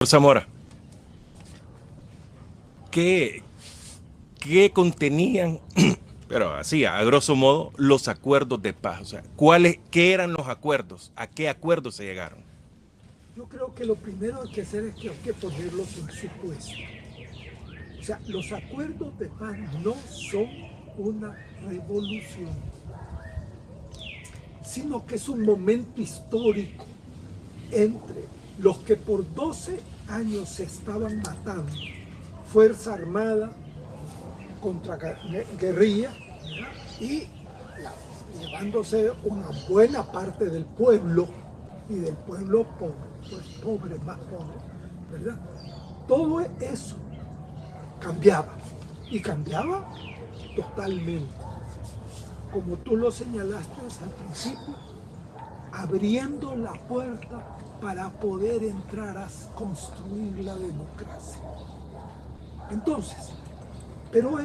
Zamora, ¿qué, qué contenían, pero así, a grosso modo, los acuerdos de paz? O sea, ¿qué eran los acuerdos? ¿A qué acuerdos se llegaron? Yo creo que lo primero que hay que hacer es que hay que ponerlos en su puesto. O sea, los acuerdos de paz no son una revolución, sino que es un momento histórico entre los que por 12 años se estaban matando, Fuerza Armada contra guerrilla, y llevándose una buena parte del pueblo, y del pueblo pobre, pues pobre, más pobre, ¿verdad? Todo eso cambiaba, y cambiaba totalmente. Como tú lo señalaste al principio, abriendo la puerta para poder entrar a construir la democracia. Entonces, pero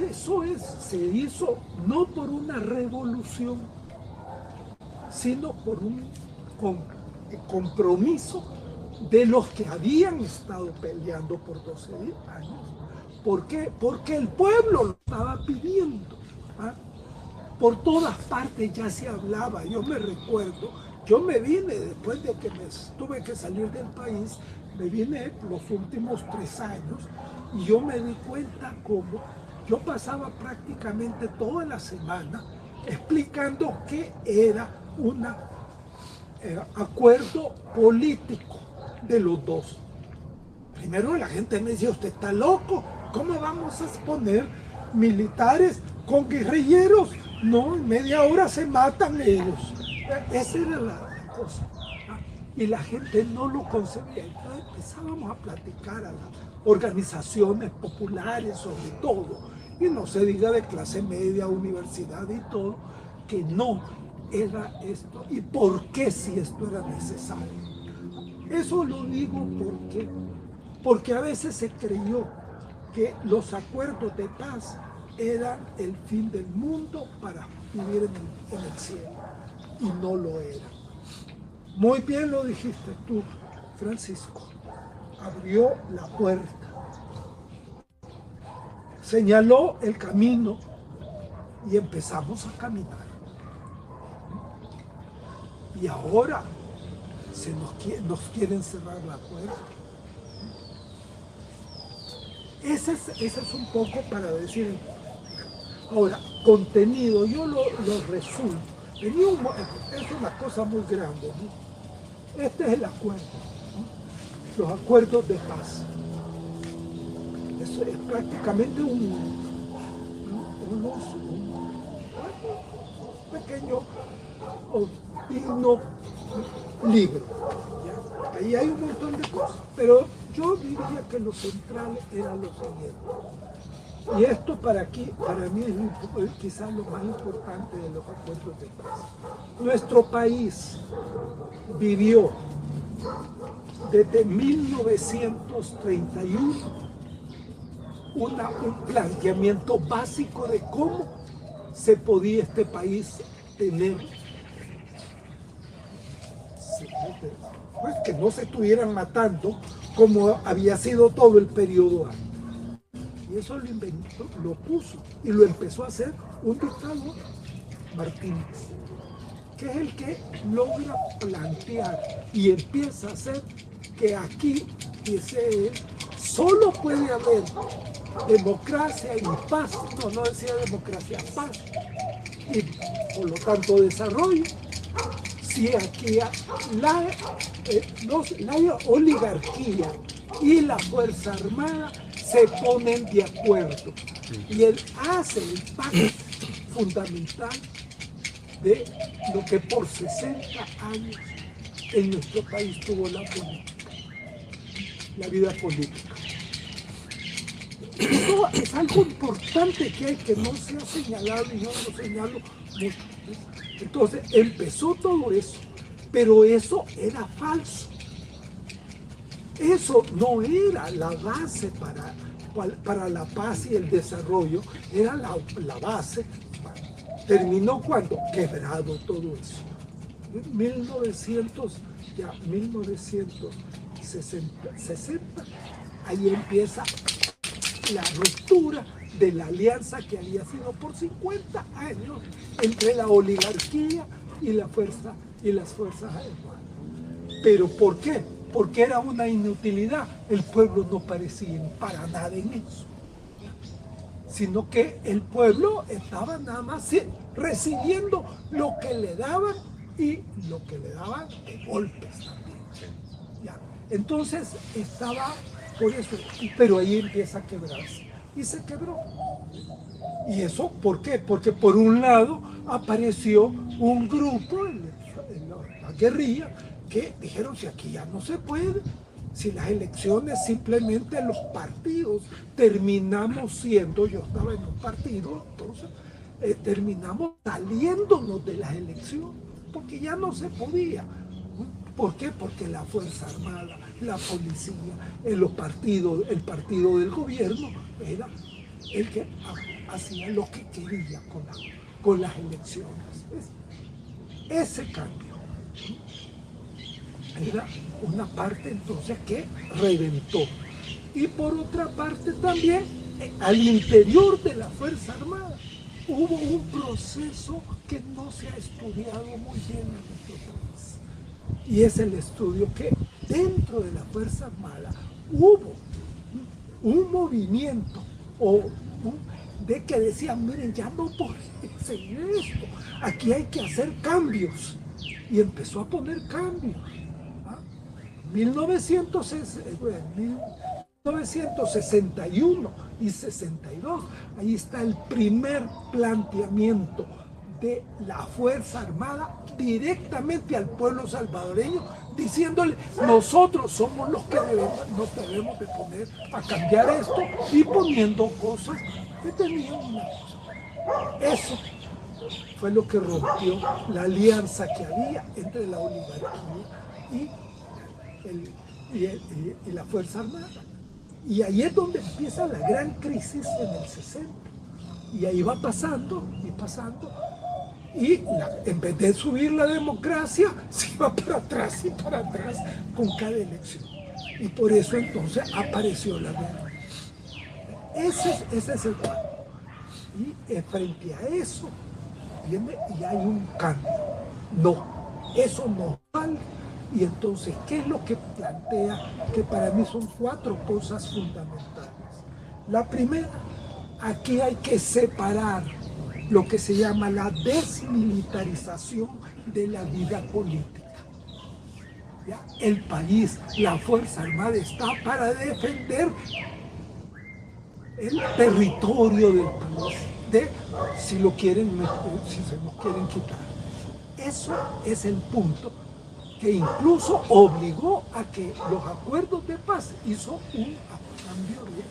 se hizo no por una revolución, sino por un compromiso de los que habían estado peleando por 12 años. ¿Por qué? Porque el pueblo lo estaba pidiendo. ¿Ah? Por todas partes ya se hablaba. Yo me recuerdo, yo me vine después de que tuve que salir del país, me vine los últimos 3 años y yo me di cuenta cómo yo pasaba prácticamente toda la semana explicando qué era un acuerdo político de los dos. Primero la gente me decía, usted está loco, ¿cómo vamos a exponer militares con guerrilleros? No, en media hora se matan ellos. Esa era la cosa. Y la gente no lo concebía. Entonces empezábamos a platicar a las organizaciones populares sobre todo, y no se diga de clase media, universidad y todo, que no era esto. ¿Y por qué si esto era necesario? Eso lo digo porque a veces se creyó que los acuerdos de paz eran el fin del mundo para vivir en el cielo, y no lo era. Muy bien lo dijiste tú, Francisco. Abrió la puerta, señaló el camino y empezamos a caminar. Y ahora nos quieren cerrar la puerta. Ese es un poco para decir. Ahora, contenido, yo lo resumo. Es una cosa muy grande, ¿no? Este es el acuerdo, ¿no? Los acuerdos de paz. Eso es prácticamente un pequeño digno libro. ¿Ya? Ahí hay un montón de cosas, pero yo diría que lo central era lo siguiente. Y esto para mí es quizás lo más importante de los acuerdos de paz. Nuestro país vivió desde 1931 un planteamiento básico de cómo se podía este país tener, pues, que no se estuvieran matando como había sido todo el periodo antes. Y eso lo inventó, lo puso y lo empezó a hacer un dictador, Martínez, que es el que logra plantear y empieza a hacer que aquí, dice él, solo puede haber democracia y paz. No decía democracia, paz, y por lo tanto desarrollo, si aquí la oligarquía y la Fuerza Armada se ponen de acuerdo. Y él hace el pacto fundamental de lo que por 60 años en nuestro país tuvo la política, la vida política. Eso es algo importante que no se ha señalado, y yo lo señalo mucho. Entonces empezó todo eso, pero eso era falso. Eso no era la base para la paz y el desarrollo, era la base. Terminó cuando quebrado todo eso. 1900, ya 1900 60, ahí empieza la ruptura de la alianza que había sido por 50 años entre la oligarquía y las Fuerzas Armadas. ¿Pero por qué? Porque era una inutilidad. El pueblo no parecía para nada en eso, sino que el pueblo estaba nada más recibiendo lo que le daban y lo que le daban de golpes también. ¿Ya? Entonces estaba por eso, pero ahí empieza a quebrarse y se quebró. ¿Y eso por qué? Porque por un lado apareció un grupo en la guerrilla que dijeron: si aquí ya no se puede, si las elecciones simplemente los partidos terminamos siendo, yo estaba en un partido, entonces terminamos saliéndonos de las elecciones, porque ya no se podía. ¿Por qué? Porque la Fuerza Armada, la policía, el partido del gobierno era el que hacía lo que quería con las elecciones. Ese cambio era una parte entonces que reventó. Y por otra parte también, al interior de la Fuerza Armada, hubo un proceso que no se ha estudiado muy bien en nuestro país. Y es el estudio que dentro de la Fuerza Armada hubo un movimiento de que decían: miren, ya no podemos seguir esto, aquí hay que hacer cambios. Y empezó a poner cambios. 1961 y 62, ahí está el primer planteamiento de la Fuerza Armada directamente al pueblo salvadoreño, diciéndole: nosotros somos los que nos debemos de poner a cambiar esto, y poniendo cosas que tenían una cosa. Eso fue lo que rompió la alianza que había entre la oligarquía y la Fuerza Armada. Y ahí es donde empieza la gran crisis en el 60. Y ahí va pasando y pasando. Y en vez de subir la democracia, se va para atrás y para atrás con cada elección. Y por eso entonces apareció la guerra. Ese es el cuadro. Y frente a eso viene y hay un cambio. No, eso no vale. Y entonces, ¿qué es lo que plantea? Que para mí son 4 cosas fundamentales. La primera, aquí hay que separar lo que se llama la desmilitarización de la vida política. ¿Ya? El país, la Fuerza Armada está para defender el territorio del país, si se lo quieren quitar. Eso es el punto que incluso obligó a que los acuerdos de paz hizo un cambio de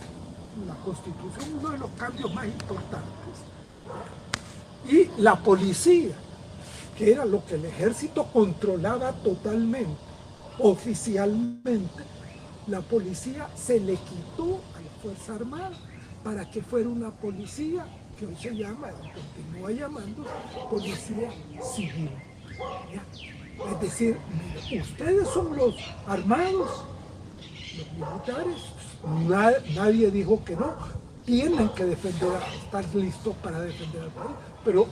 la Constitución, uno de los cambios más importantes. Y la policía, que era lo que el ejército controlaba totalmente, oficialmente, la policía se le quitó a la Fuerza Armada para que fuera una policía que hoy se llama, y continúa llamando, policía civil. ¿Ya? Es decir, ustedes son los armados, los militares, nadie dijo que no, tienen que defender, estar listos para defender al país, pero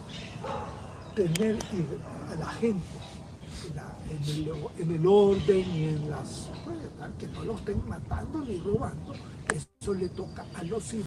tener a la gente en el orden y en las, que no los estén matando ni robando, eso le toca a los civiles.